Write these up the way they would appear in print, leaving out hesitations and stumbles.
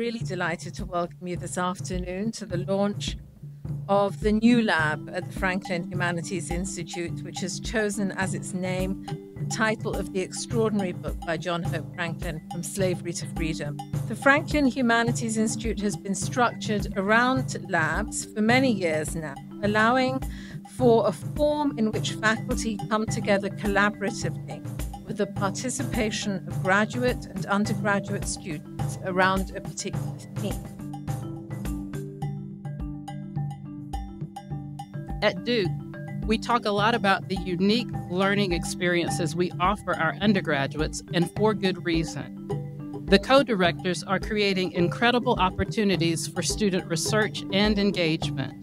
really delighted to welcome you this afternoon to the launch of the new lab at the Franklin Humanities Institute, which has chosen as its name the title of the extraordinary book by John Hope Franklin, From Slavery to Freedom. The Franklin Humanities Institute has been structured around labs for many years now, allowing for a form in which faculty come together collaboratively with the participation of graduate and undergraduate students around a particular theme. At Duke, we talk a lot about the unique learning experiences we offer our undergraduates, and for good reason. The co-directors are creating incredible opportunities for student research and engagement.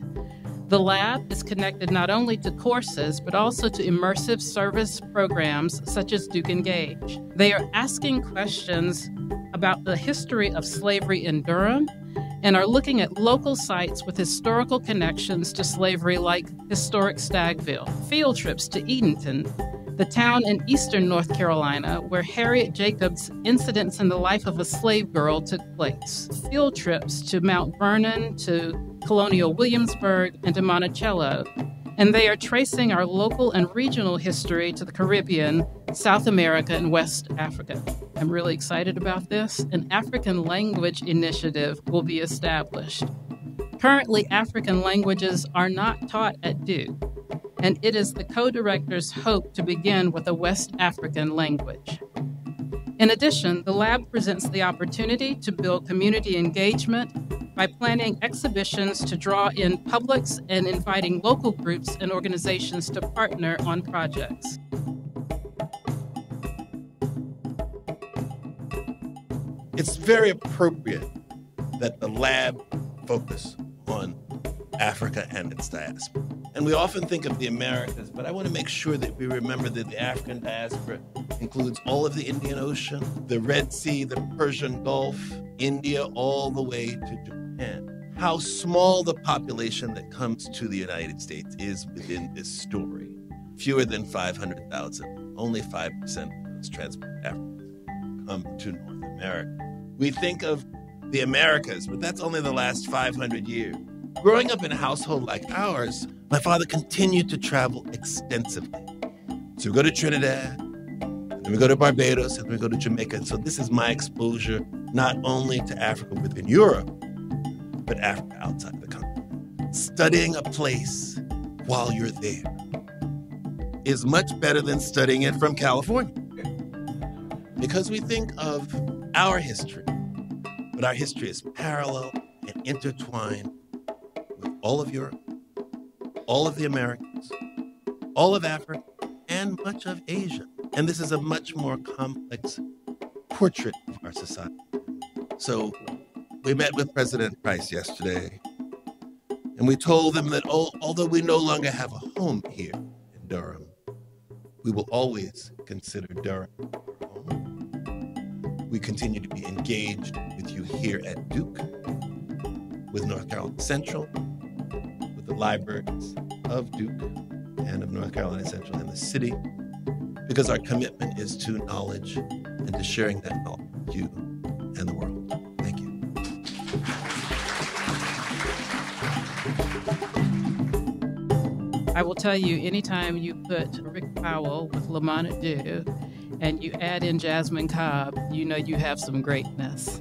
The lab is connected not only to courses, but also to immersive service programs such as Duke Engage. They are asking questions about the history of slavery in Durham and are looking at local sites with historical connections to slavery like historic Stagville. Field trips to Edenton, the town in eastern North Carolina where Harriet Jacobs' Incidents in the Life of a Slave Girl took place. Field trips to Mount Vernon, to Colonial Williamsburg, and to Monticello. And they are tracing our local and regional history to the Caribbean, South America, and West Africa. I'm really excited about this. An African language initiative will be established. Currently, African languages are not taught at Duke, and it is the co-director's hope to begin with a West African language. In addition, the lab presents the opportunity to build community engagement by planning exhibitions to draw in publics and inviting local groups and organizations to partner on projects. It's very appropriate that the lab focus on Africa and its diaspora. And we often think of the Americas, but I want to make sure that we remember that the African diaspora includes all of the Indian Ocean, the Red Sea, the Persian Gulf, India, all the way to Japan. How small the population that comes to the United States is within this story. Fewer than 500,000, only 5% of those transplant Africans come to North America. We think of the Americas, but that's only the last 500 years. Growing up in a household like ours, my father continued to travel extensively. So we go to Trinidad, and then we go to Barbados, and then we go to Jamaica. And so this is my exposure not only to Africa within Europe, but Africa outside the country. Studying a place while you're there is much better than studying it from California. Because we think of our history, but our history is parallel and intertwined with all of Europe, all of the Americas, all of Africa, and much of Asia. And this is a much more complex portrait of our society. So we met with President Price yesterday, and we told them that although we no longer have a home here in Durham, we will always consider Durham our home. We continue to be engaged with you here at Duke, with North Carolina Central, with the libraries of Duke and of North Carolina Central and the city, because our commitment is to knowledge and to sharing that knowledge with you and the world. Thank you. I will tell you, anytime you put Rick Powell with Lamont Dew and you add in Jasmine Cobb, you know you have some greatness.